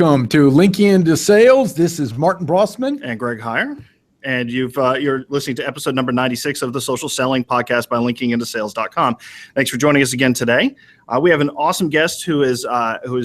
Welcome to Linking into Sales. This is Martin Brossman and Greg Heyer, and you're listening to episode number 96 of the Social Selling Podcast by linkingintosales.com. Thanks for joining us again today. We have an awesome guest who is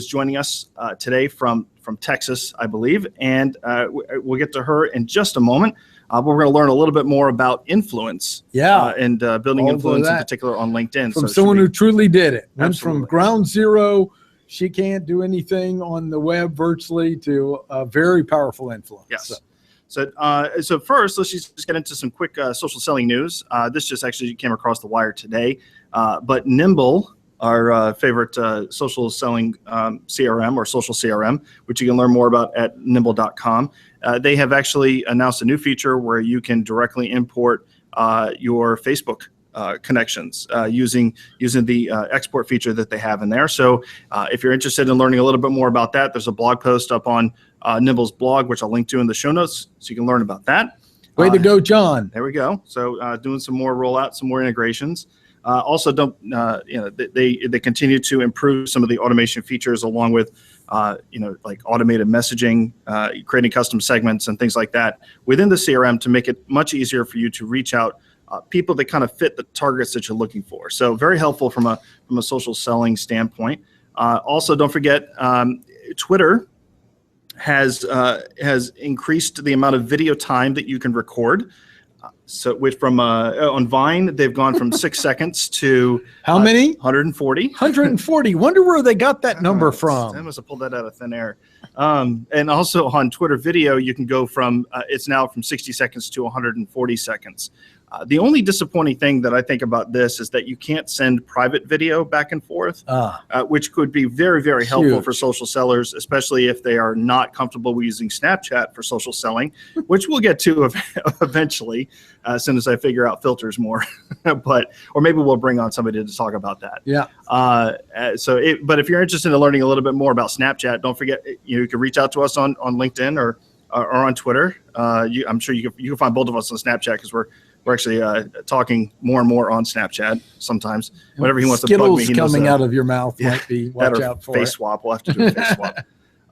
joining us today from Texas, I believe, and we'll get to her in just a moment. But we're going to learn a little bit more about influence, and building influence in particular on LinkedIn. From someone who truly did it, went Absolutely. from ground zero. She can't do anything on the web virtually to a very powerful influence. Yes. So first, let's just get into some quick social selling news. This just actually came across the wire today. But Nimble, our favorite social selling CRM or social CRM, which you can learn more about at nimble.com, they have actually announced a new feature where you can directly import your Facebook connections using the export feature that they have in there. So if you're interested in learning a little bit more about that, there's a blog post up on Nimble's blog, which I'll link to in the show notes, so you can learn about that. Way to go, John. There we go. So doing some more rollout, some more integrations. Also, they continue to improve some of the automation features along with like automated messaging, creating custom segments and things like that within the CRM to make it much easier for you to reach out people that kind of fit the targets that you're looking for. So very helpful from a social selling standpoint. Also, don't forget, Twitter has increased the amount of video time that you can record. So on Vine, they've gone from 6 seconds to how many? 140. 140. Wonder where they got that number from. I must have pulled that out of thin air. And also on Twitter video, you can go from it's now from 60 seconds to 140 seconds. The only disappointing thing that I think about this is that you can't send private video back and forth, which could be very, very helpful for social sellers, especially if they are not comfortable with using Snapchat for social selling, which we'll get to eventually as soon as I figure out filters more. Or maybe we'll bring on somebody to talk about that. Yeah. But if you're interested in learning a little bit more about Snapchat, don't forget you can reach out to us on LinkedIn or on Twitter. I'm sure you can find both of us on Snapchat because we're actually talking more and more on Snapchat sometimes. Whenever he wants to plug me, he knows coming out of your mouth might be watch out for face swap. We'll have to do a face swap.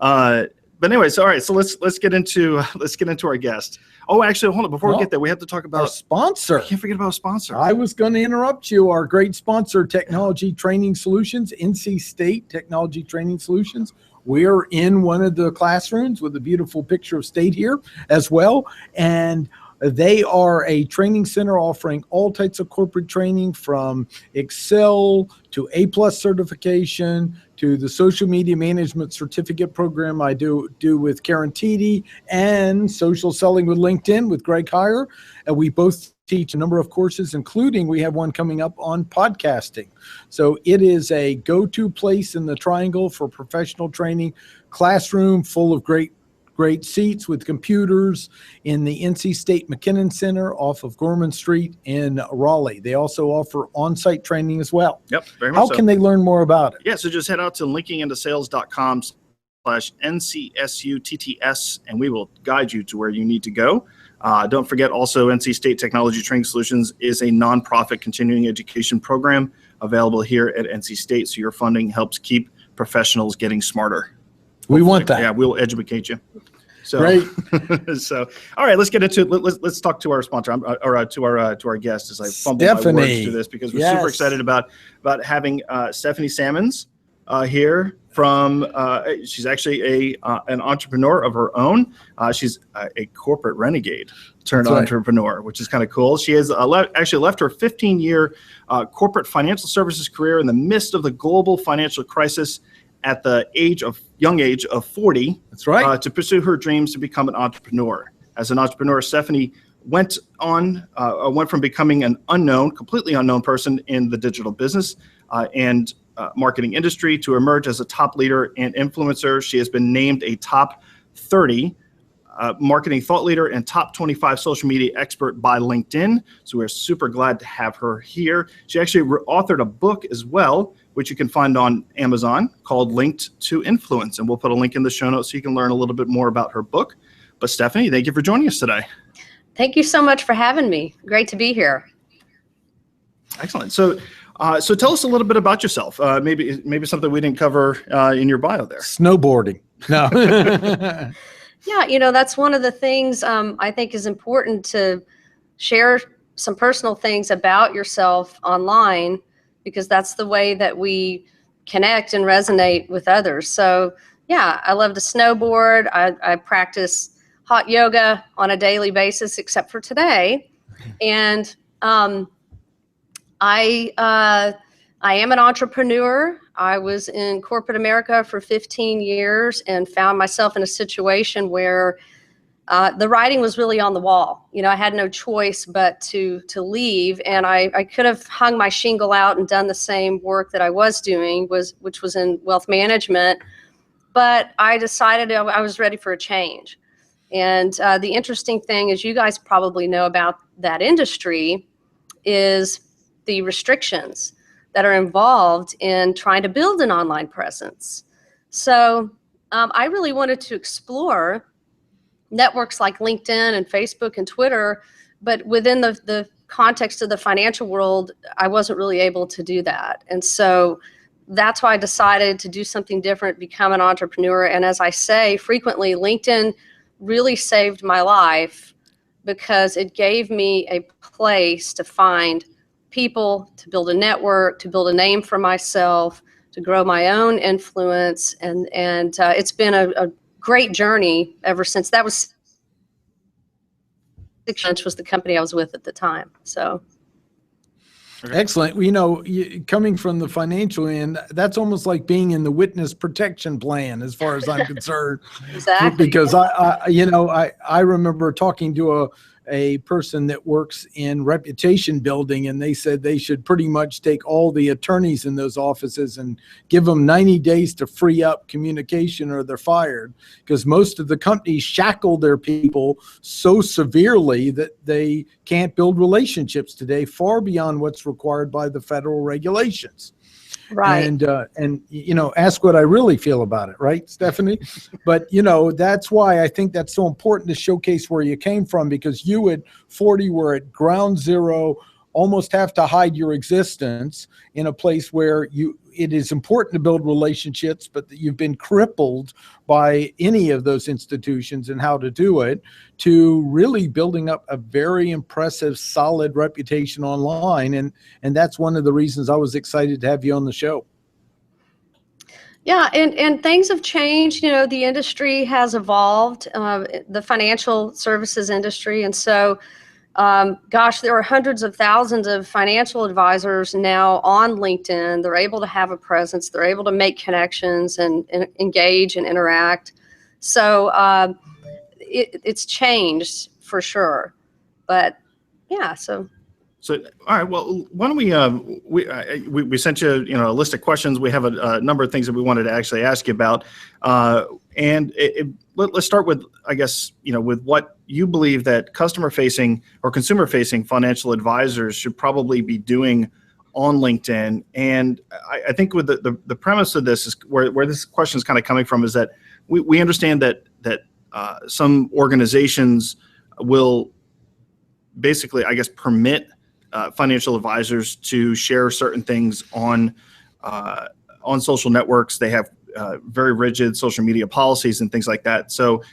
But anyways, all right. So let's get into our guest. Oh, actually, hold on. Before we get there, we have to talk about our sponsor. I can't forget about a sponsor. I was going to interrupt you. Our great sponsor, Technology Training Solutions, NC State Technology Training Solutions. We're in one of the classrooms with a beautiful picture of State here as well, and they are a training center offering all types of corporate training from Excel to A+ certification to the social media management certificate program I do with Karen Teedy and social selling with LinkedIn with Greg Heyer. And we both teach a number of courses, including we have one coming up on podcasting. So it is a go-to place in the triangle for professional training, classroom full of great seats with computers in the NC State McKinnon Center off of Gorman Street in Raleigh. They also offer on-site training as well. Yep, very much How so. can they learn more about it? Yeah, so just head out to linkingintosales.com/NCSUTTS, and we will guide you to where you need to go. Don't forget also NC State Technology Training Solutions is a nonprofit continuing education program available here at NC State, so your funding helps keep professionals getting smarter. We want that. Yeah, we'll educate you. So, great. So, all right, let's get into it. Let's talk to our sponsor or to our guest as I fumble my words through this because we're super excited about having Stephanie Sammons here from. She's actually an entrepreneur of her own. She's a corporate renegade turned entrepreneur, which is kind of cool. She has actually left her 15-year corporate financial services career in the midst of the global financial crisis at the young age of 40. That's right. To pursue her dreams to become an entrepreneur. As an entrepreneur, Stephanie went from becoming an completely unknown person in the digital business and marketing industry to emerge as a top leader and influencer. She has been named a top 30 marketing thought leader and top 25 social media expert by LinkedIn. So we're super glad to have her here. She actually authored a book as well, which you can find on Amazon called Linked to Influence. And we'll put a link in the show notes so you can learn a little bit more about her book. But Stephanie, thank you for joining us today. Thank you so much for having me. Great to be here. Excellent. So tell us a little bit about yourself. Maybe something we didn't cover in your bio there. Snowboarding. No. Yeah, that's one of the things I think is important to share some personal things about yourself online, because that's the way that we connect and resonate with others. So, yeah, I love to snowboard. I practice hot yoga on a daily basis, except for today. And I am an entrepreneur. I was in corporate America for 15 years and found myself in a situation where the writing was really on the wall. I had no choice but to leave, and I could have hung my shingle out and done the same work that I was doing, which was in wealth management. But I decided I was ready for a change. And the interesting thing, as you guys probably know about that industry, is the restrictions that are involved in trying to build an online presence. So I really wanted to explore networks like LinkedIn and Facebook and Twitter, but within the context of the financial world, I wasn't really able to do that. And so that's why I decided to do something different, become an entrepreneur. And as I say frequently, LinkedIn really saved my life because it gave me a place to find people, to build a network, to build a name for myself, to grow my own influence. And it's been a great journey ever since. That was was the company I was with at the time. So. Excellent. Coming from the financial end, that's almost like being in the witness protection plan, as far as I'm concerned. Exactly. Because I remember talking to a person that works in reputation building, and they said they should pretty much take all the attorneys in those offices and give them 90 days to free up communication or they're fired, because most of the companies shackle their people so severely that they can't build relationships today, far beyond what's required by the federal regulations. Right. And ask what I really feel about it, right, Stephanie? But that's why I think that's so important to showcase where you came from, because you at 40 were at ground zero, almost have to hide your existence in a place where it is important to build relationships, but that you've been crippled by any of those institutions and how to do it, to really building up a very impressive, solid reputation online. And that's one of the reasons I was excited to have you on the show. Yeah, and things have changed. The industry has evolved, the financial services industry. And so, there are hundreds of thousands of financial advisors now on LinkedIn. They're able to have a presence. They're able to make connections and engage and interact. So it's changed for sure. But yeah, so. So, all right. Well, why don't we sent you, a list of questions. We have a number of things that we wanted to actually ask you about, and let's start with, I guess, with what you believe that customer-facing or consumer-facing financial advisors should probably be doing on LinkedIn. And I think with the premise of this is where this question is kind of coming from, is that we understand that some organizations will basically, I guess, permit financial advisors to share certain things on social networks. They have very rigid social media policies and things like that. So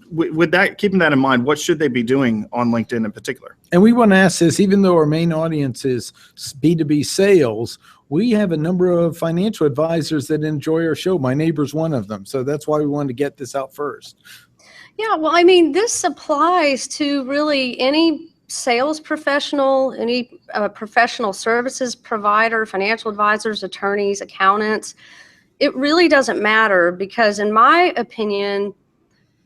with that, keeping that in mind, what should they be doing on LinkedIn in particular? And we want to ask this, even though our main audience is B2B sales, we have a number of financial advisors that enjoy our show. My neighbor's one of them. So that's why we wanted to get this out first. Yeah, well, this applies to really any sales professional, any professional services provider, financial advisors, attorneys, accountants. It really doesn't matter, because in my opinion,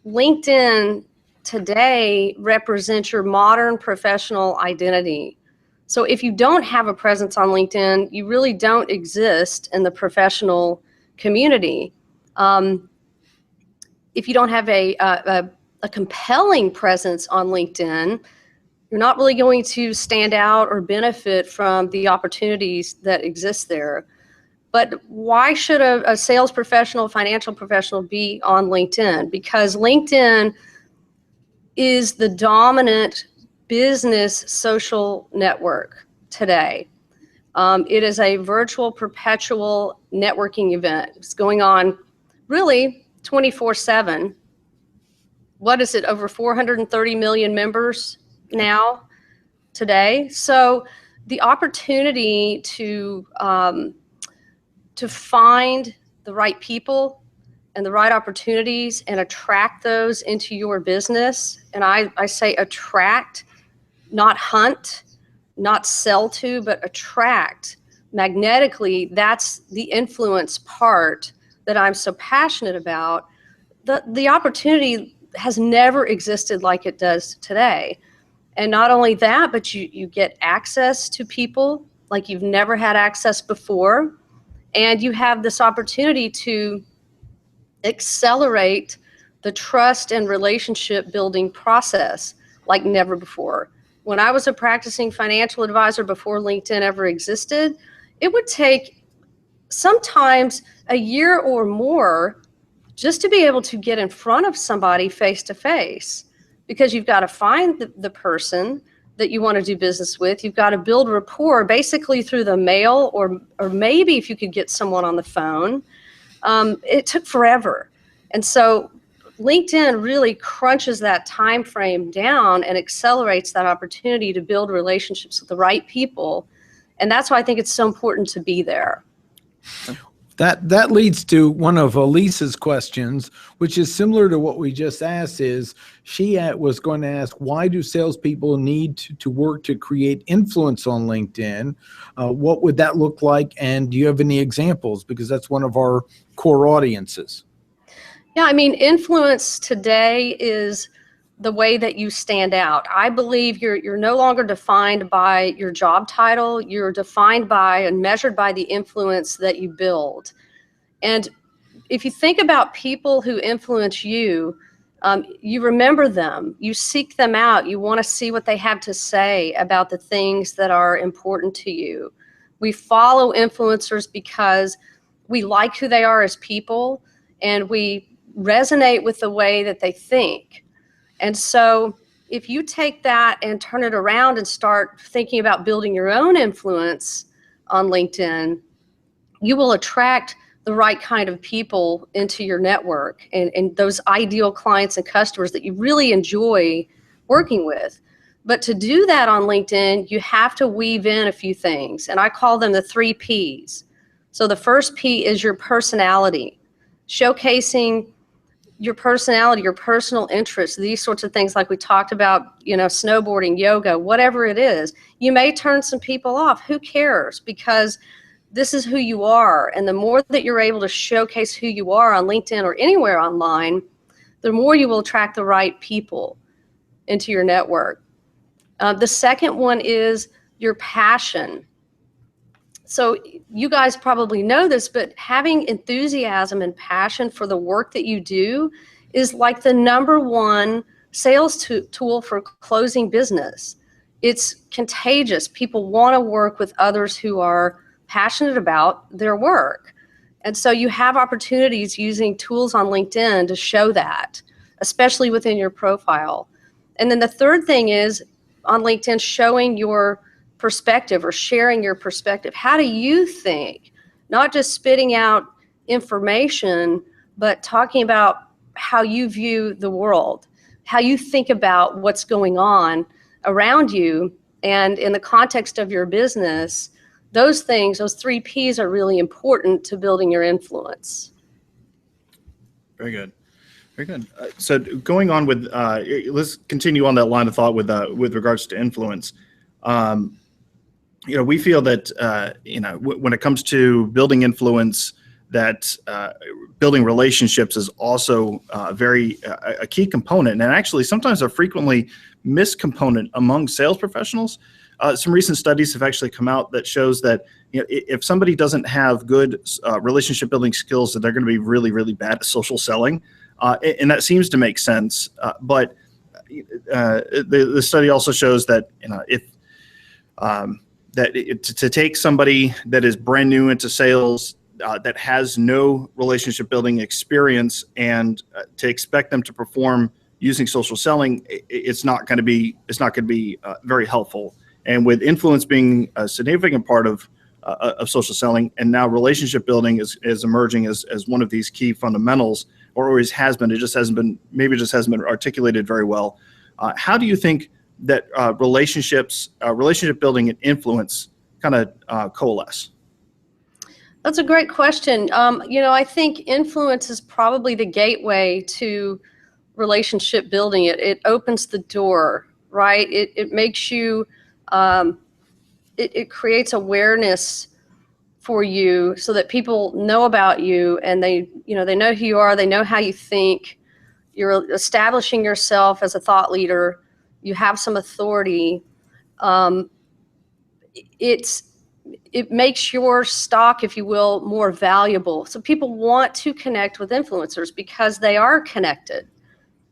LinkedIn today represents your modern professional identity. So if you don't have a presence on LinkedIn, you really don't exist in the professional community. If you don't have a compelling presence on LinkedIn, you're not really going to stand out or benefit from the opportunities that exist there. But why should a sales professional, financial professional be on LinkedIn? Because LinkedIn is the dominant business social network today. It is a virtual, perpetual networking event. It's going on really 24/7. What is it, over 430 million members now today? So the opportunity to find the right people and the right opportunities and attract those into your business. And I say attract, not hunt, not sell to, but attract magnetically. That's the influence part that I'm so passionate about. The opportunity has never existed like it does today. And not only that, but you get access to people like you've never had access before. And you have this opportunity to accelerate the trust and relationship building process like never before. When I was a practicing financial advisor before LinkedIn ever existed, it would take sometimes a year or more just to be able to get in front of somebody face to face, because you've got to find the person that you want to do business with. You've got to build rapport basically through the mail, or maybe if you could get someone on the phone. It took forever. And so LinkedIn really crunches that time frame down and accelerates that opportunity to build relationships with the right people. And that's why I think it's so important to be there. That leads to one of Elisa's questions, which is similar to what we just asked. Is she was going to ask, why do salespeople need to work to create influence on LinkedIn? What would that look like? And do you have any examples? Because that's one of our core audiences. Yeah, I mean, influence today is the way that you stand out. I believe you're no longer defined by your job title. You're defined by and measured by the influence that you build. And if you think about people who influence you, you remember them, you seek them out, you want to see what they have to say about the things that are important to you. We follow influencers because we like who they are as people, and we resonate with the way that they think. And so if you take that and turn it around and start thinking about building your own influence on LinkedIn, you will attract the right kind of people into your network, and those ideal clients and customers that you really enjoy working with. But to do that on LinkedIn, you have to weave in a few things, and I call them the 3 Ps. So the first P is your personality, showcasing your personality, your personal interests, these sorts of things like we talked about, snowboarding, yoga, whatever it is. You may turn some people off. Who cares? Because this is who you are. And the more that you're able to showcase who you are on LinkedIn or anywhere online, the more you will attract the right people into your network. The second one is your passion. So you guys probably know this, but having enthusiasm and passion for the work that you do is like the #1 sales tool for closing business. It's contagious. People want to work with others who are passionate about their work. And so you have opportunities using tools on LinkedIn to show that, especially within your profile. And then the third thing is on LinkedIn, showing your perspective or sharing your perspective. How do you think? Not just spitting out information, but talking about how you view the world, how you think about what's going on around you and in the context of your business. Those things, those 3 Ps are really important to building your influence. Very good. Very good. So going on with, let's continue on that line of thought with regards to influence. We feel that, when it comes to building influence, that building relationships is also a key component, and actually sometimes a frequently missed component among sales professionals. Some recent studies have actually come out that shows that if somebody doesn't have good relationship building skills, that they're going to be really, really bad at social selling, and that seems to make sense. But the study also shows that to take somebody that is brand new into sales, that has no relationship building experience, and to expect them to perform using social selling, it's not going to be very helpful. And with influence being a significant part of of social selling, and now relationship building is emerging as one of these key fundamentals, or always has been. It just hasn't been articulated very well. How do you think that relationship building and influence kind of coalesce? That's a great question. I think influence is probably the gateway to relationship building. It opens the door, right? It makes you, it creates awareness for you so that people know about you, and they know who you are, they know how you think. You're establishing yourself as a thought leader. You have some authority. It makes your stock, if you will, more valuable. So people want to connect with influencers because they are connected.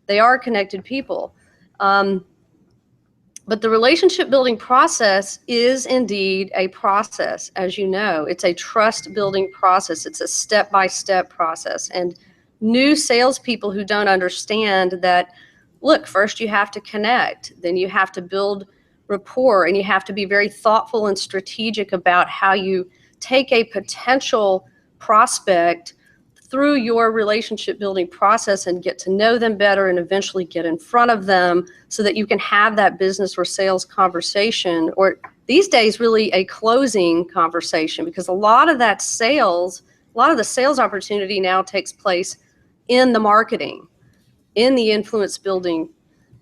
They are connected people. But the relationship building process is indeed a process, as you know. It's a trust building process. It's a step-by-step process. And new salespeople who don't understand that, look, first you have to connect, then you have to build rapport, and you have to be very thoughtful and strategic about how you take a potential prospect through your relationship building process and get to know them better, and eventually get in front of them so that you can have that business or sales conversation, or these days really a closing conversation, because a lot of the sales opportunity now takes place in the marketing, in the influence building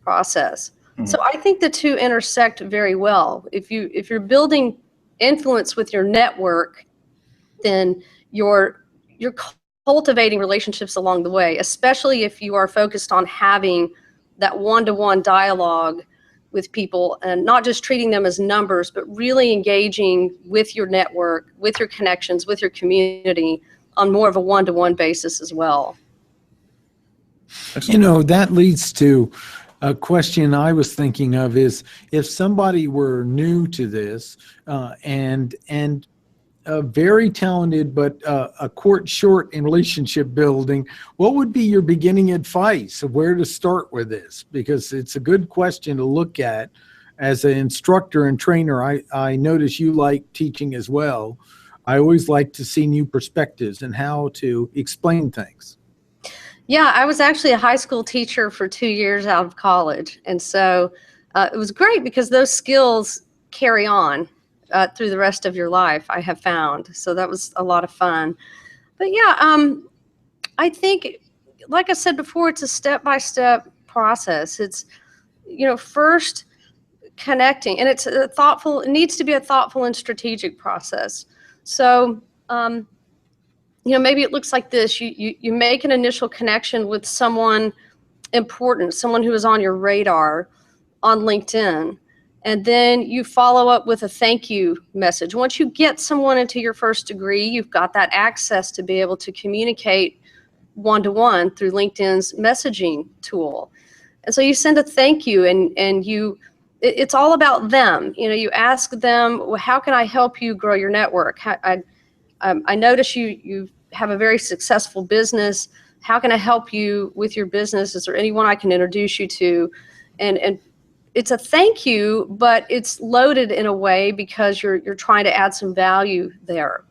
process. So I think the two intersect very well. If you're building influence with your network, then you're cultivating relationships along the way, especially if you are focused on having that one-to-one dialogue with people, and not just treating them as numbers, but really engaging with your network, with your connections, with your community on more of a one-to-one basis as well. That leads to a question I was thinking of, is if somebody were new to this and very talented, but a quart short in relationship building, what would be your beginning advice of where to start with this? Because it's a good question to look at as an instructor and trainer. I notice you like teaching as well. I always like to see new perspectives and how to explain things. Yeah, I was actually a high school teacher for 2 years out of college. And so it was great because those skills carry on through the rest of your life, I have found. So that was a lot of fun. But yeah, I think, like I said before, it's a step-by-step process. It's, first connecting, and it needs to be a thoughtful and strategic process. So, maybe it looks like this. You make an initial connection with someone important, someone who is on your radar on LinkedIn, and then you follow up with a thank you message. Once you get someone into your first degree, you've got that access to be able to communicate one-to-one through LinkedIn's messaging tool. And so you send a thank you, and it's all about them. You ask them, well, how can I help you grow your network? I notice you have a very successful business. How can I help you with your business? Is there anyone I can introduce you to? And it's a thank you, but it's loaded in a way because you're trying to add some value there.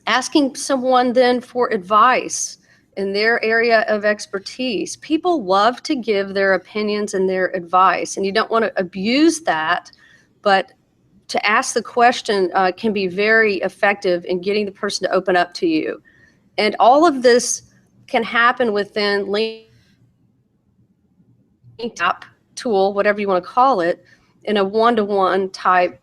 Asking someone then for advice in their area of expertise. People love to give their opinions and their advice, and you don't want to abuse that, but to ask the question can be very effective in getting the person to open up to you. And all of this can happen within LinkedIn app tool, whatever you want to call it, in a one-to-one type,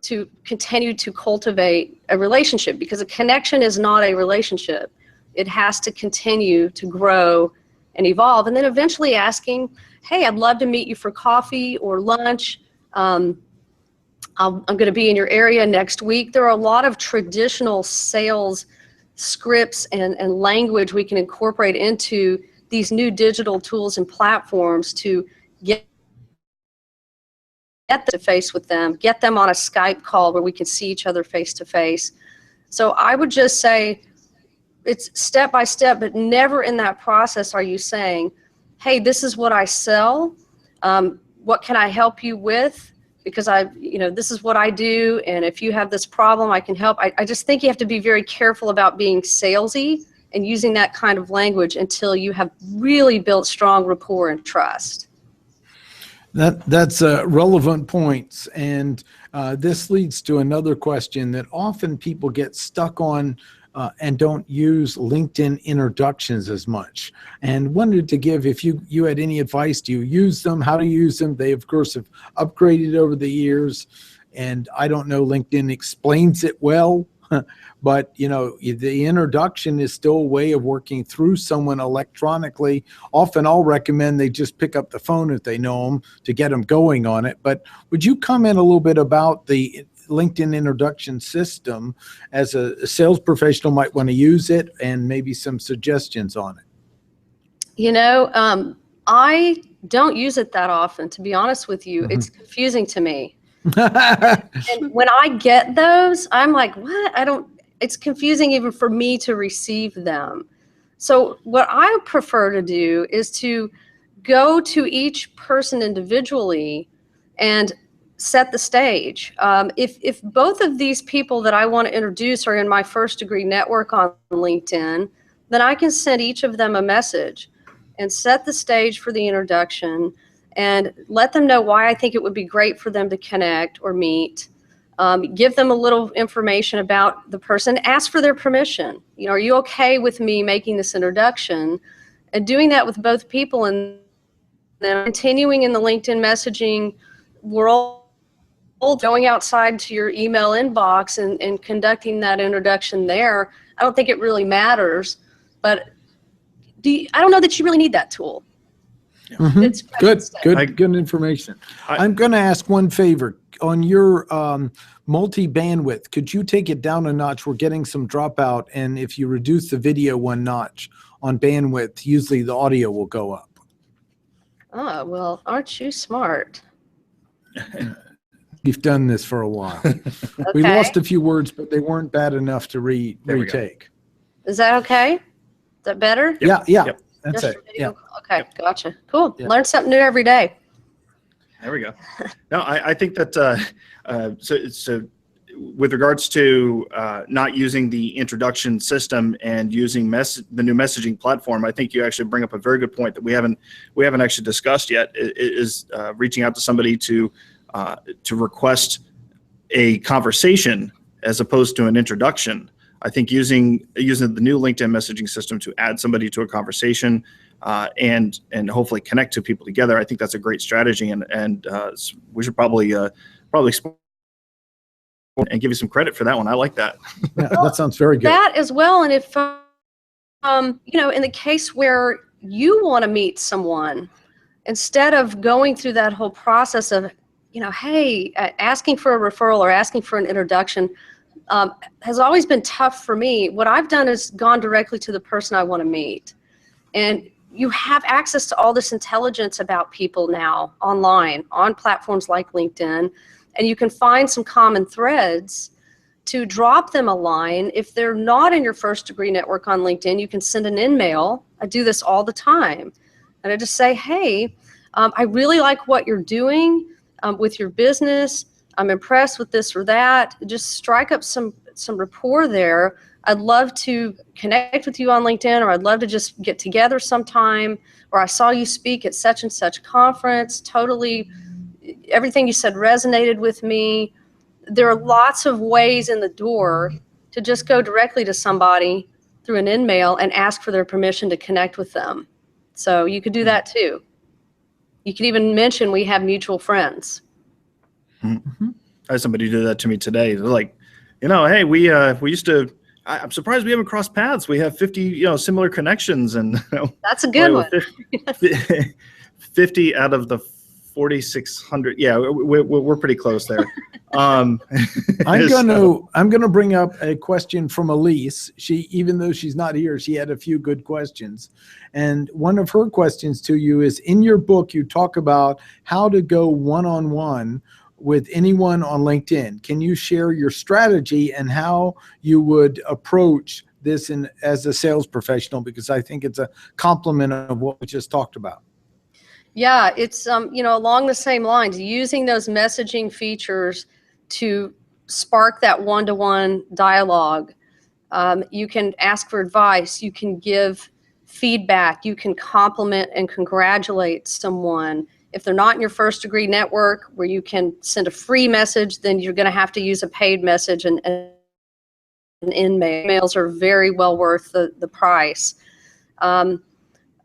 to continue to cultivate a relationship, because a connection is not a relationship. It has to continue to grow and evolve. And then eventually asking, hey, I'd love to meet you for coffee or lunch. I'm going to be in your area next week. There are a lot of traditional sales scripts and language we can incorporate into these new digital tools and platforms to get the face with them, get them on a Skype call where we can see each other face to face. So I would just say it's step by step, but never in that process are you saying, hey, this is what I sell. What can I help you with? because this is what I do. And if you have this problem, I can help. I just think you have to be very careful about being salesy and using that kind of language until you have really built strong rapport and trust. That's relevant points. And this leads to another question that often people get stuck on and don't use LinkedIn introductions as much. And wanted to give, if you had any advice, do you use them? How do you use them? They, of course, have upgraded over the years. And I don't know, LinkedIn explains it well. But, the introduction is still a way of working through someone electronically. Often I'll recommend they just pick up the phone if they know them to get them going on it. But would you comment a little bit about the LinkedIn introduction system as a sales professional might want to use it, and maybe some suggestions on it? I don't use it that often, to be honest with you. It's confusing to me. And when I get those, I'm like, what? It's confusing even for me to receive them. So what I prefer to do is to go to each person individually and set the stage. If both of these people that I want to introduce are in my first degree network on LinkedIn, then I can send each of them a message and set the stage for the introduction and let them know why I think it would be great for them to connect or meet. Give them a little information about the person, ask for their permission. Are you okay with me making this introduction? And doing that with both people, and then continuing in the LinkedIn messaging world, going outside to your email inbox and conducting that introduction there. I don't think it really matters, but I don't know that you really need that tool. It's good information. I'm going to ask one favor. On your multi-bandwidth, could you take it down a notch? We're getting some dropout, and if you reduce the video one notch on bandwidth, usually the audio will go up. Oh, well, aren't you smart? We've done this for a while. Okay. We lost a few words, but they weren't bad enough to retake. Is that okay? Is that better? Yep. Yeah. That's it. Yeah. Okay, gotcha. Cool. Yeah. Learn something new every day. There we go. No, I think that so with regards to not using the introduction system and using the new messaging platform, I think you actually bring up a very good point that we haven't actually discussed yet. Is reaching out to somebody to request a conversation as opposed to an introduction. I think using the new LinkedIn messaging system to add somebody to a conversation and hopefully connect two people together, I think that's a great strategy, and we should probably explore and give you some credit for that one. I like that. Yeah, that sounds very good. That as well, and if in the case where you want to meet someone, instead of going through that whole process of hey, asking for a referral or asking for an introduction. Has always been tough for me. What I've done is gone directly to the person I want to meet. And you have access to all this intelligence about people now online on platforms like LinkedIn, and you can find some common threads to drop them a line. If they're not in your first degree network on LinkedIn, you can send an in-mail. I do this all the time. And I just say, hey, I really like what you're doing with your business. I'm impressed with this or that. Just strike up some rapport there. I'd love to connect with you on LinkedIn, or I'd love to just get together sometime, or I saw you speak at such and such conference. Totally, everything you said resonated with me. There are lots of ways in the door to just go directly to somebody through an in-mail and ask for their permission to connect with them. So you could do that too. You could even mention we have mutual friends. Mm-hmm. I had somebody do that to me today. They're like, hey, we used to. I'm surprised we haven't crossed paths. We have 50, similar connections, and that's a good one. 50 out of the 4,600. Yeah, we're pretty close there. I'm gonna bring up a question from Elise. Even though she's not here, she had a few good questions, and one of her questions to you is: in your book, you talk about how to go one-on-one with anyone on LinkedIn. Can you share your strategy and how you would approach this as a sales professional? Because I think it's a complement of what we just talked about. Yeah, it's along the same lines, using those messaging features to spark that one-to-one dialogue. You can ask for advice, you can give feedback, you can compliment and congratulate someone. If they're not in your first degree network where you can send a free message, then you're going to have to use a paid message, and emails are very well worth the price.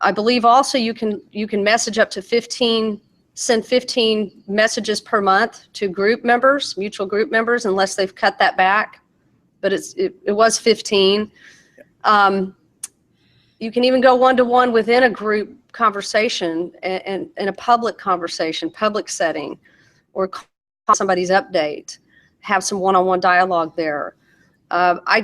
I believe also you can message up to 15, send 15 messages per month to group members, mutual group members, unless they've cut that back. But it was 15. You can even go one-to-one within a group conversation and in a public conversation, public setting, or call somebody's update, have some one-on-one dialogue there. I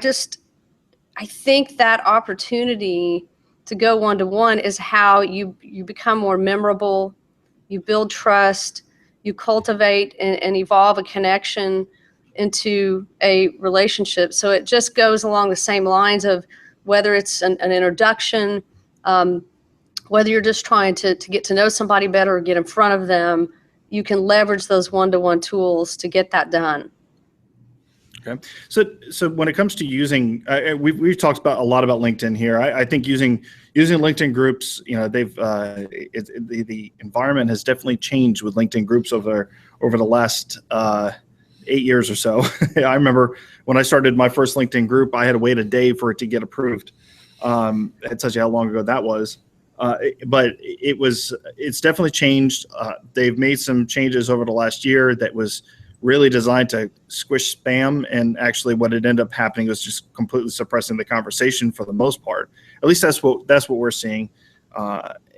think that opportunity to go one-to-one is how you become more memorable, you build trust, you cultivate and evolve a connection into a relationship. So it just goes along the same lines of whether it's an introduction, whether you're just trying to get to know somebody better or get in front of them, you can leverage those one-to-one tools to get that done. Okay. So when it comes to using, we've talked about a lot about LinkedIn here. I think using LinkedIn groups, the environment has definitely changed with LinkedIn groups over the last 8 years or so. I remember when I started my first LinkedIn group, I had to wait a day for it to get approved. It tells you how long ago that was. But it's definitely changed. They've made some changes over the last year that was really designed to squish spam, and actually what it ended up happening was just completely suppressing the conversation for the most part. At least that's what we're seeing.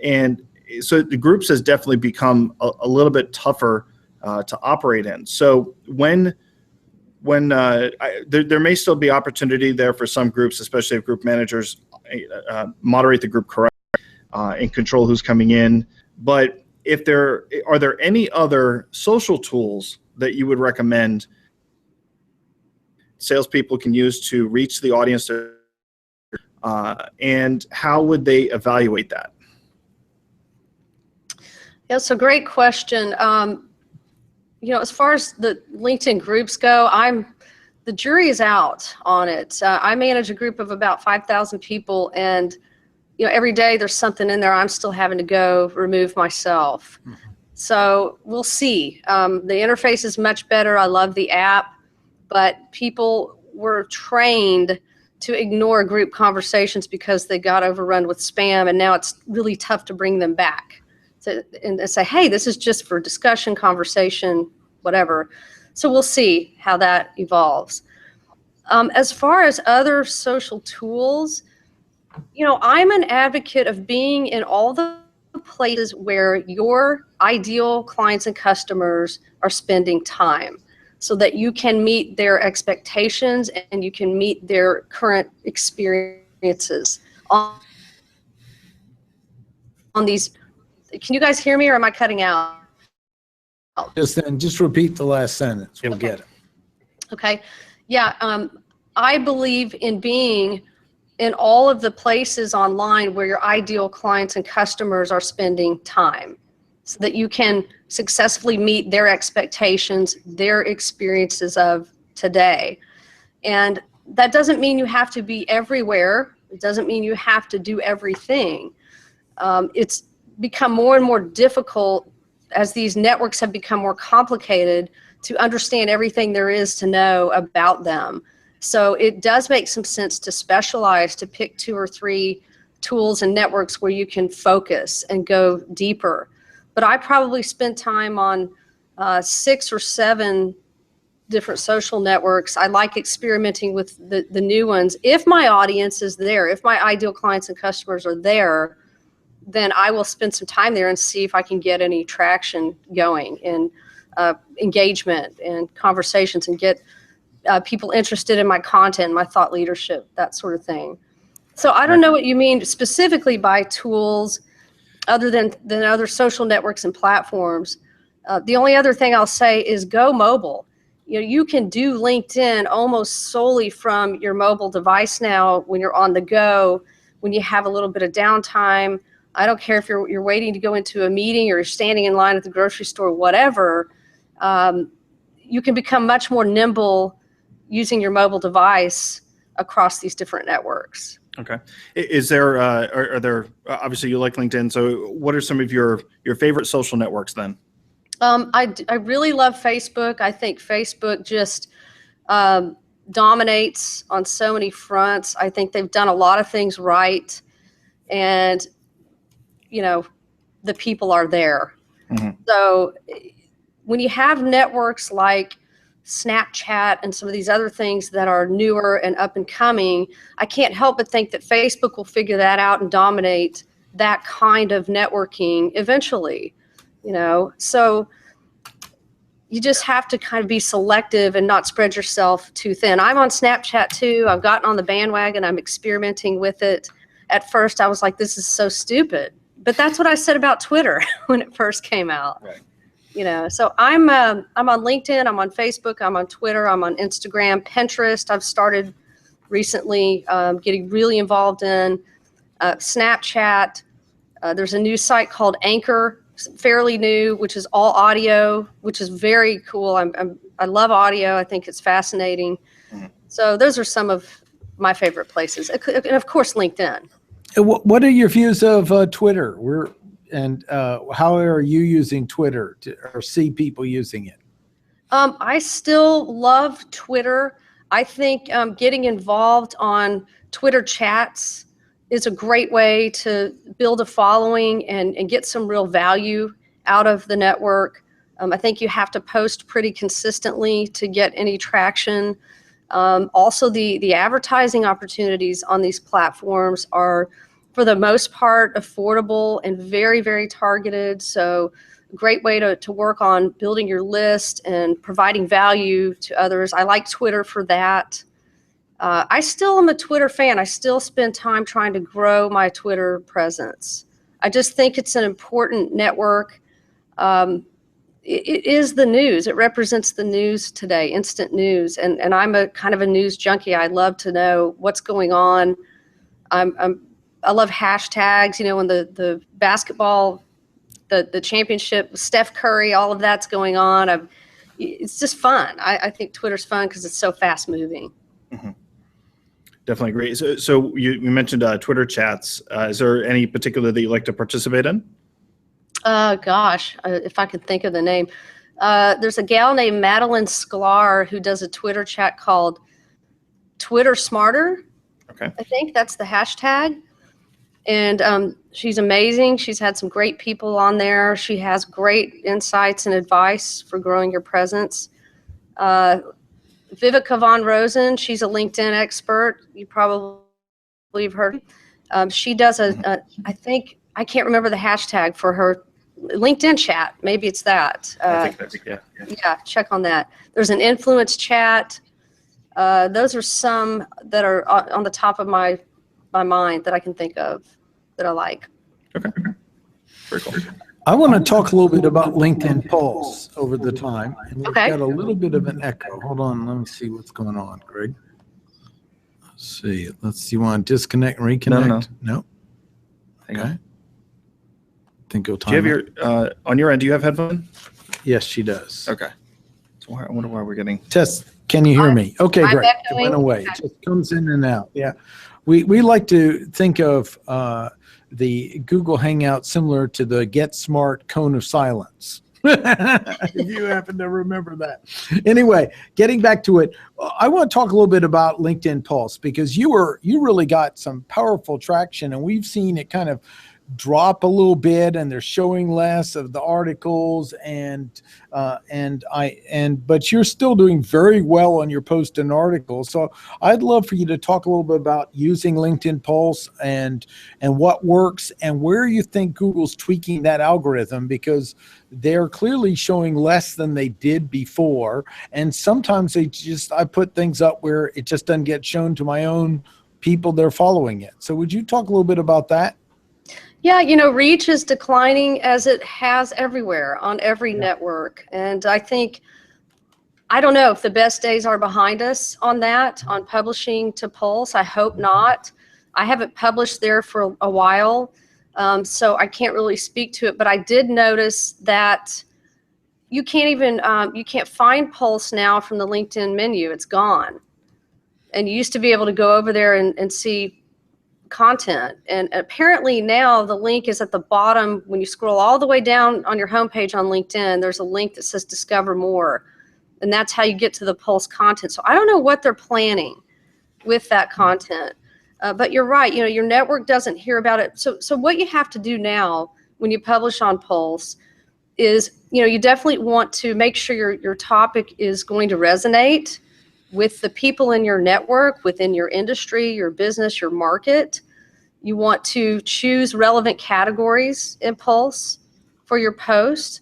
And so the groups has definitely become a little bit tougher to operate in. So when there may still be opportunity there for some groups, especially if group managers moderate the group correctly and control who's coming in. But are there any other social tools that you would recommend salespeople can use to reach the audience, and how would they evaluate that? Yeah, so great question. As far as the LinkedIn groups go, the jury is out on it. I manage a group of about 5,000 people, and every day there's something in there I'm still having to go remove myself. Mm-hmm. So we'll see. The interface is much better. I love the app, but people were trained to ignore group conversations because they got overrun with spam, and now it's really tough to bring them back and say, hey, this is just for discussion, conversation, whatever. So we'll see how that evolves. As far as other social tools, I'm an advocate of being in all the places where your ideal clients and customers are spending time, so that you can meet their expectations and you can meet their current experiences on these. Can you guys hear me, or am I cutting out? Just repeat the last sentence. We'll get it. Okay. Yeah. I believe in being in all of the places online where your ideal clients and customers are spending time, so that you can successfully meet their expectations, their experiences of today. And that doesn't mean you have to be everywhere. It doesn't mean you have to do everything. It's become more and more difficult as these networks have become more complicated to understand everything there is to know about them. So it does make some sense to specialize, to pick 2 or 3 tools and networks where you can focus and go deeper. But I probably spent time on 6 or 7 different social networks. I like experimenting with the new ones. If my audience is there, if my ideal clients and customers are there, then I will spend some time there and see if I can get any traction going in engagement and conversations, and get people interested in my content, my thought leadership, that sort of thing. So I don't know what you mean specifically by tools other than other social networks and platforms. The only other thing I'll say is go mobile. You can do LinkedIn almost solely from your mobile device now when you're on the go, when you have a little bit of downtime. I don't care if you're waiting to go into a meeting or you're standing in line at the grocery store, whatever. You can become much more nimble using your mobile device across these different networks. Okay. Is there, are there, obviously you like LinkedIn, so what are some of your favorite social networks then? I really love Facebook. I think Facebook just dominates on so many fronts. I think they've done a lot of things right, and the people are there. Mm-hmm. So when you have networks like Snapchat and some of these other things that are newer and up and coming, I can't help but think that Facebook will figure that out and dominate that kind of networking eventually. So you just have to kind of be selective and not spread yourself too thin. I'm on Snapchat too. I've gotten on the bandwagon. I'm experimenting with it. At first I was like, this is so stupid, but that's what I said about Twitter when it first came out. Right. So I'm on LinkedIn, I'm on Facebook, I'm on Twitter, I'm on Instagram, Pinterest. I've started recently getting really involved in Snapchat. There's a new site called Anchor, fairly new, which is all audio, which is very cool. I love audio. I think it's fascinating. Mm-hmm. So those are some of my favorite places, and of course LinkedIn. What are your views of Twitter? How are you using Twitter or see people using it? I still love Twitter. I think getting involved on Twitter chats is a great way to build a following and get some real value out of the network. I think you have to post pretty consistently to get any traction. Also, the advertising opportunities on these platforms are, for the most part, affordable and very, very targeted. So a great way to work on building your list and providing value to others. I like Twitter for that. I still am a Twitter fan. I still spend time trying to grow my Twitter presence. I just think it's an important network. It is the news. It represents the news today, instant news. And I'm a kind of a news junkie. I love to know what's going on. I love hashtags, when the basketball, the championship, Steph Curry, all of that's going on. It's just fun. I think Twitter's fun because it's so fast moving. Mm-hmm. Definitely agree. So you mentioned Twitter chats. Is there any particular that you like to participate in? Gosh, if I could think of the name. There's a gal named Madeline Sklar who does a Twitter chat called Twitter Smarter. Okay. I think that's the hashtag. And she's amazing. She's had some great people on there. She has great insights and advice for growing your presence. Vivica Von Rosen, she's a LinkedIn expert. You probably have heard. She does I think, I can't remember the hashtag for her LinkedIn chat. Maybe it's that. I think yeah. Yeah, check on that. There's an influence chat. Those are some that are on the top of my mind that I can think of that I like. Okay. Very cool. I want to talk a little bit about LinkedIn Pulse over the time. And we've Okay. got a little bit of an echo. Hold on. Let me see what's going on, Greg. Let's see. You want to disconnect and reconnect? No. Hang Okay. on. Think go Do you have your, on your end, do you have headphones? Yes, she does. Okay. So I wonder why we're getting. Test. Can you hear me? Okay, I'm great. It echoing. went away. Okay. It just comes in and out. Yeah. We like to think of the Google Hangout similar to the Get Smart cone of silence. If you happen to remember that. Anyway, getting back to it, I want to talk a little bit about LinkedIn Pulse because you really got some powerful traction, and we've seen it kind of drop a little bit, and they're showing less of the articles, but you're still doing very well on your post and articles. So I'd love for you to talk a little bit about using LinkedIn Pulse and what works and where you think Google's tweaking that algorithm, because they're clearly showing less than they did before. And sometimes I put things up where it just doesn't get shown to my own people they're following it. So would you talk a little bit about that? Yeah, reach is declining as it has everywhere on every network. And I don't know if the best days are behind us on that, on publishing to Pulse. I hope not. I haven't published there for a while. So I can't really speak to it, but I did notice that you can't find Pulse now from the LinkedIn menu. It's gone. And you used to be able to go over there and see content. And apparently now the link is at the bottom. When you scroll all the way down on your homepage on LinkedIn, there's a link that says Discover More. And that's how you get to the Pulse content. So I don't know what they're planning with that content. But you're right, your network doesn't hear about it. So what you have to do now when you publish on Pulse is, you definitely want to make sure your topic is going to resonate with the people in your network, within your industry, your business, your market. You want to choose relevant categories in Pulse for your post.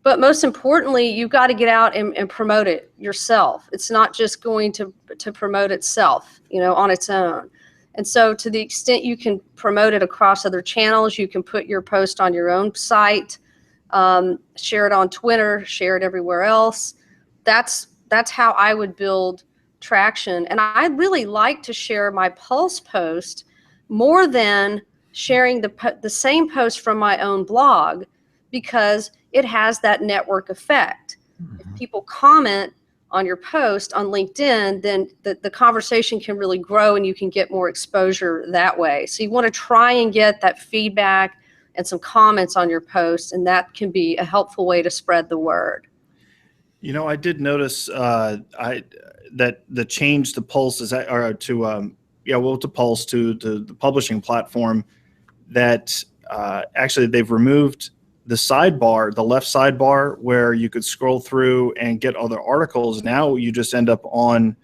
But most importantly, you've got to get out and promote it yourself. It's not just going to promote itself, on its own. And so to the extent you can promote it across other channels, you can put your post on your own site, share it on Twitter, share it everywhere else. That's how I would build traction. And I really like to share my Pulse post more than sharing the same post from my own blog, because it has that network effect. If people comment on your post on LinkedIn, then the conversation can really grow and you can get more exposure that way. So you want to try and get that feedback and some comments on your post, and that can be a helpful way to spread the word. I did notice that the change to Pulse is to Pulse to the publishing platform, that actually they've removed the sidebar, the left sidebar where you could scroll through and get other articles. Now you just end up on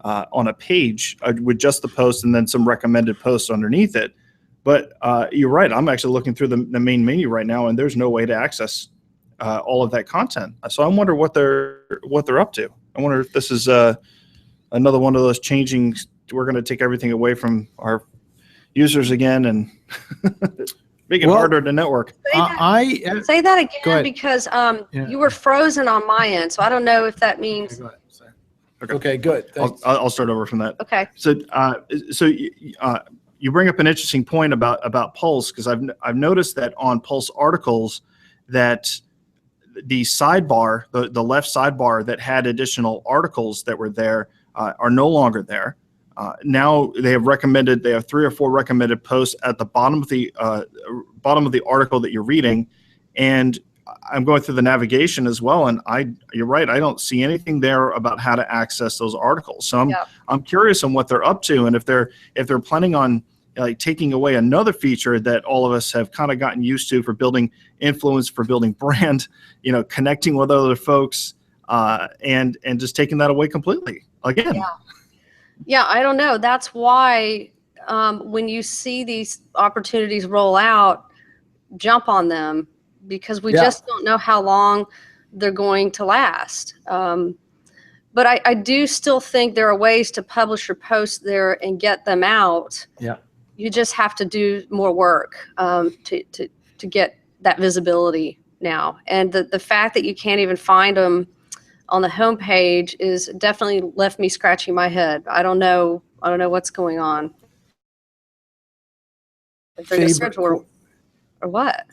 a page with just the post and then some recommended posts underneath it. But you're right. I'm actually looking through the main menu right now, and there's no way to access all of that content. So I wonder what they're up to. I wonder if this is another one of those changing. We're going to take everything away from our users again and make it harder to network. Say that again, because you were frozen on my end, so I don't know if that means. Okay, good. I'll start over from that. Okay. So you bring up an interesting point about Pulse, because I've noticed that on Pulse articles that the sidebar, the left sidebar that had additional articles that were there are no longer there. Now they have 3 or 4 recommended posts at the bottom of the article that you're reading, and I'm going through the navigation as well, and you're right, I don't see anything there about how to access those articles. So I'm curious on what they're up to, and if they're planning on taking away another feature that all of us have kind of gotten used to for building influence, for building brand, connecting with other folks, and just taking that away completely again. Yeah, I don't know. That's why when you see these opportunities roll out, jump on them, because we just don't know how long they're going to last. But I do still think there are ways to publish your posts there and get them out. Yeah. You just have to do more work to get that visibility now. And the fact that you can't even find them on the homepage is definitely left me scratching my head. I don't know what's going on. If they're just or what?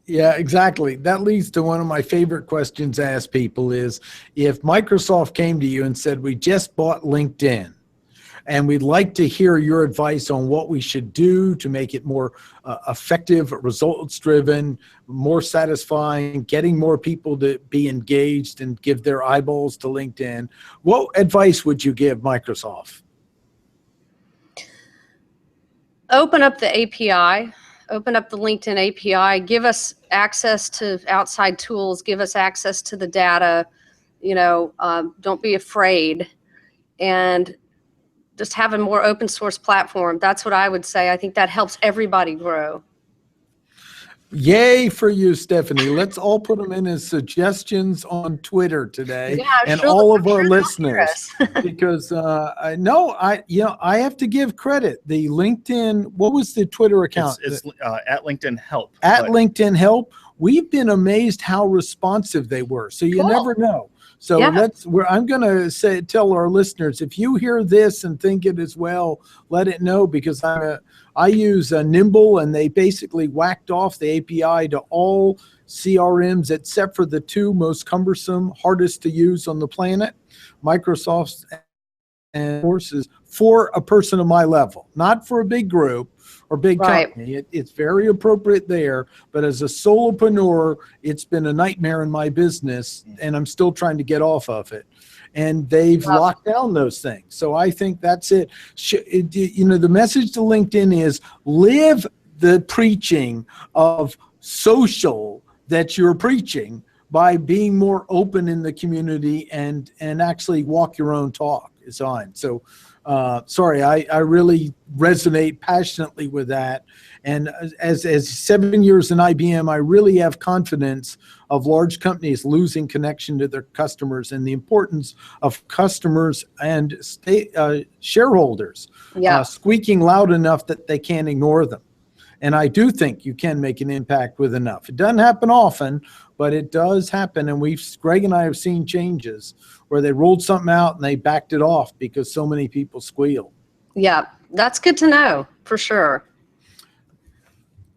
Yeah, exactly. That leads to one of my favorite questions to ask people is, if Microsoft came to you and said, we just bought LinkedIn, and we'd like to hear your advice on what we should do to make it more effective, results-driven, more satisfying, getting more people to be engaged and give their eyeballs to LinkedIn, what advice would you give Microsoft? Open up the API. Open up the LinkedIn API. Give us access to outside tools. Give us access to the data. Don't be afraid. And just have a more open source platform. That's what I would say. I think that helps everybody grow. Yay for you, Stephanie. Let's all put them in as suggestions on Twitter today, all of our listeners, because I have to give credit. The LinkedIn, what was the Twitter account? It's at LinkedIn Help. At LinkedIn Help. We've been amazed how responsive they were. So you never know. So I'm going to tell our listeners, if you hear this and think it as well, let it know, because I use Nimble, and they basically whacked off the API to all CRMs except for the two most cumbersome, hardest to use on the planet, Microsoft's and courses, for a person of my level, not for a big group or big company. It's very appropriate there, but as a solopreneur, it's been a nightmare in my business, and I'm still trying to get off of it. And they've locked down those things. So I think that's it. The message to LinkedIn is live the preaching of social that you're preaching by being more open in the community and actually walk your own talk is on. So sorry, I really resonate passionately with that. And as 7 years in IBM, I really have confidence of large companies losing connection to their customers and the importance of customers and shareholders squeaking loud enough that they can't ignore them. And I do think you can make an impact with enough. It doesn't happen often, but it does happen. And Greg and I have seen changes where they rolled something out and they backed it off because so many people squealed. Yeah, that's good to know for sure.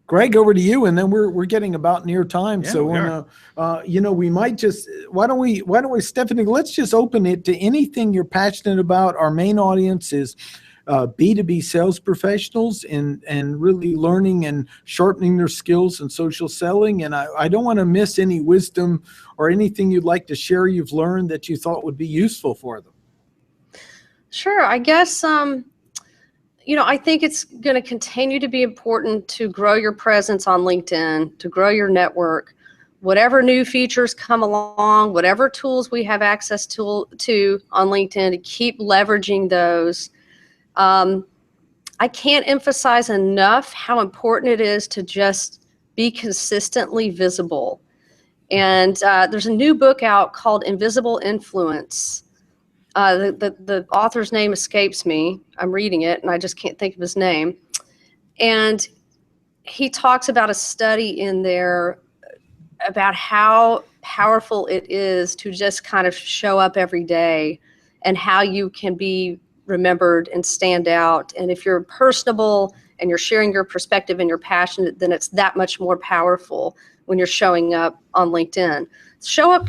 Greg, over to you, and then we're getting about near time. Yeah, so we might just why don't we Stephanie, let's just open it to anything you're passionate about. Our main audience is B2B sales professionals and really learning and sharpening their skills in social selling. And I don't want to miss any wisdom or anything you'd like to share you've learned that you thought would be useful for them. Sure. I guess, I think it's going to continue to be important to grow your presence on LinkedIn, to grow your network, whatever new features come along, whatever tools we have access to on LinkedIn, to keep leveraging those. I can't emphasize enough how important it is to just be consistently visible. And there's a new book out called Invisible Influence. The author's name escapes me. I'm reading it and I just can't think of his name. And he talks about a study in there about how powerful it is to just kind of show up every day and how you can be remembered and stand out. And if you're personable and you're sharing your perspective and you're passionate, then it's that much more powerful when you're showing up on LinkedIn. Show up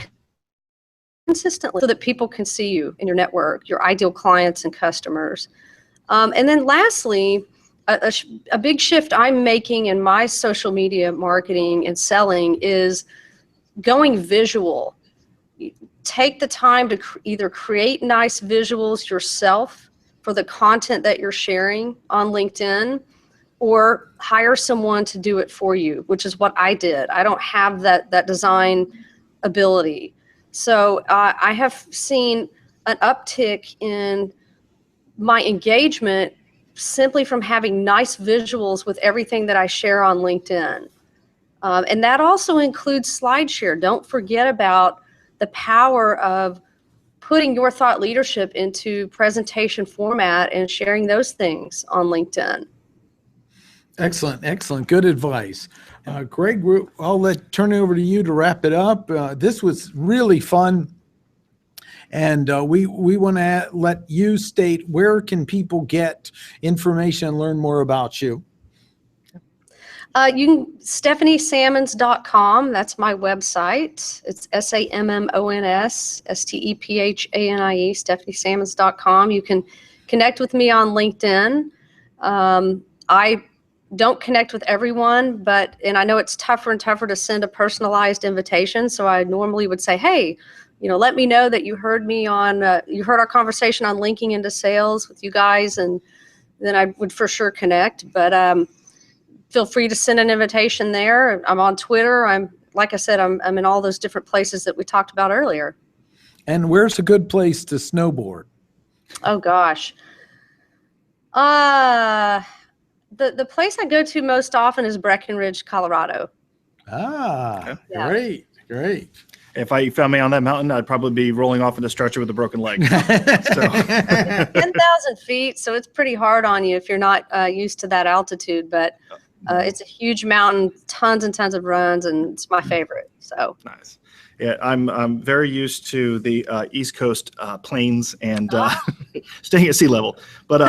consistently so that people can see you in your network, your ideal clients and customers. And then lastly, a big shift I'm making in my social media marketing and selling is going visual. Take the time to either create nice visuals yourself for the content that you're sharing on LinkedIn, or hire someone to do it for you, which is what I did. I don't have that design ability. So I have seen an uptick in my engagement simply from having nice visuals with everything that I share on LinkedIn. And that also includes SlideShare. Don't forget about the power of putting your thought leadership into presentation format and sharing those things on LinkedIn. Excellent. Good advice. Greg, I'll turn it over to you to wrap it up. This was really fun. And we want to let you state, where can people get information and learn more about you? You can StephanieSammons.com. That's my website. It's SammonsStephanie, StephanieSammons.com. You can connect with me on LinkedIn. I don't connect with everyone, and I know it's tougher and tougher to send a personalized invitation. So I normally would say, hey, let me know that you heard me you heard our conversation on linking into sales with you guys, and then I would for sure connect. But feel free to send an invitation there. I'm on Twitter. Like I said, I'm in all those different places that we talked about earlier. And where's a good place to snowboard? Oh gosh. The place I go to most often is Breckenridge, Colorado. Yeah. Great. If you found me on that mountain, I'd probably be rolling off in a stretcher with a broken leg. 10,000 feet, so it's pretty hard on you if you're not used to that altitude. But It's a huge mountain, tons and tons of runs, and it's my favorite. So Nice. Yeah, I'm very used to the East Coast plains and staying at sea level. But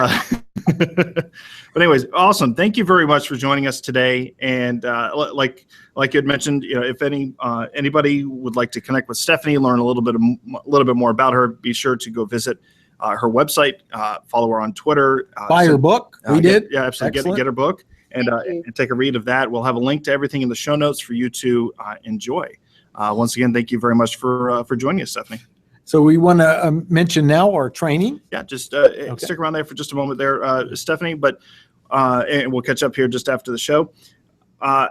but anyways, awesome. Thank you very much for joining us today. And like you had mentioned, if anybody would like to connect with Stephanie, learn a little bit more about her, be sure to go visit her website, follow her on Twitter. Buy her book. We did. Yeah, absolutely. Get her book and take a read of that. We'll have a link to everything in the show notes for you to enjoy. Once again, thank you very much for joining us, Stephanie. So we want to mention now our training. Yeah, just stick around there for just a moment there, Stephanie, but and we'll catch up here just after the show.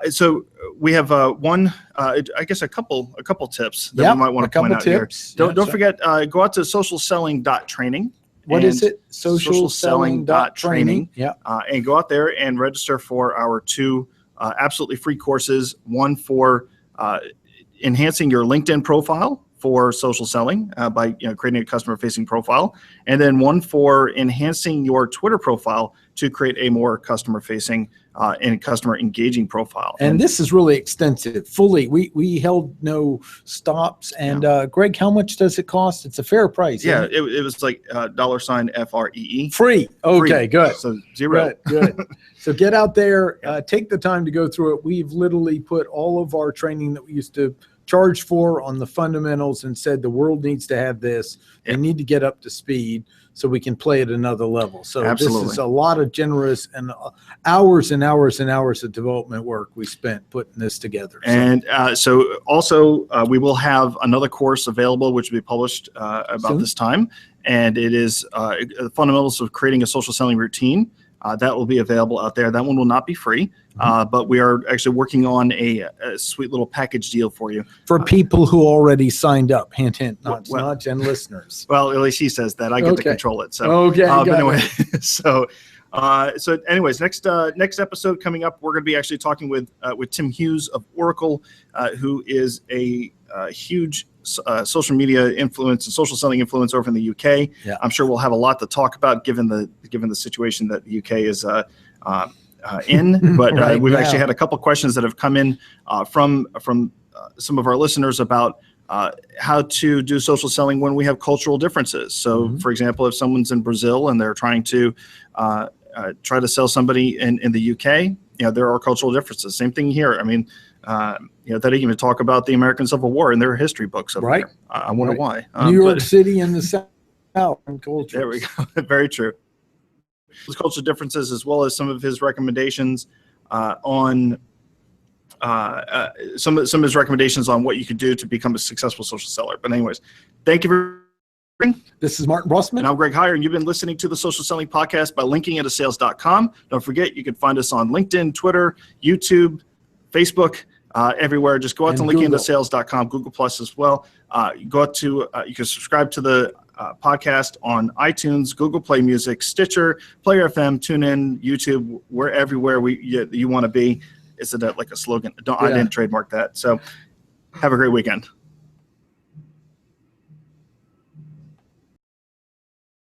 So we have I guess a couple tips that we might want to point out here. Don't forget, go out to socialselling.training. What is it? Socialselling.training. Yeah. And go out there and register for our 2 absolutely free courses. One for enhancing your LinkedIn profile for social selling by creating a customer-facing profile, and then one for enhancing your Twitter profile to create a more customer-facing and customer-engaging profile. And this is really extensive. Fully, we held no stops. And Greg, how much does it cost? It's a fair price. Yeah, it was like $FREE. Free. Okay, Free. good. So 0. Good. So get out there, take the time to go through it. We've literally put all of our training that we used to charge for on the fundamentals and said the world needs to have this. They need to get up to speed so we can play at another level. So Absolutely. This is a lot of generous and hours and hours and hours of development work we spent putting this together. And so also we will have another course available, which will be published about Soon. this time. And it is the fundamentals of creating a social selling routine. That will be available out there. That one will not be free, but we are actually working on a sweet little package deal for you. For people who already signed up, hint, hint, nudge, nudge, and listeners. Well, at least he says that. I get to control it. So but anyway, so anyways, next episode coming up, we're going to be actually talking with Tim Hughes of Oracle, who is a huge social media influence and social selling influence over in the UK. Yeah. I'm sure we'll have a lot to talk about given the situation that the UK is in. But Right we've now. actually had a couple questions that have come in from some of our listeners about how to do social selling when we have cultural differences. So, for example, if someone's in Brazil and they're trying to try to sell somebody in the UK, there are cultural differences. Same thing here. I mean, they didn't even talk about the American Civil War in their history books over Right. here. I wonder why. New York City and the South and culture. There we go. Very true. Those cultural differences, as well as some of his recommendations on some of his recommendations on what you could do to become a successful social seller. But anyways, thank you for. This is Martin Brossman. And I'm Greg Heyer, and you've been listening to the Social Selling Podcast by linkinginto-sales.com. Don't forget, you can find us on LinkedIn, Twitter, YouTube, Facebook, everywhere. Just go out to linkinginto-sales.com, Google Plus as well. Go out to you can subscribe to the podcast on iTunes, Google Play Music, Stitcher, Player FM, TuneIn, YouTube. We're everywhere you want to be. Is it like a slogan? I didn't trademark that. So have a great weekend.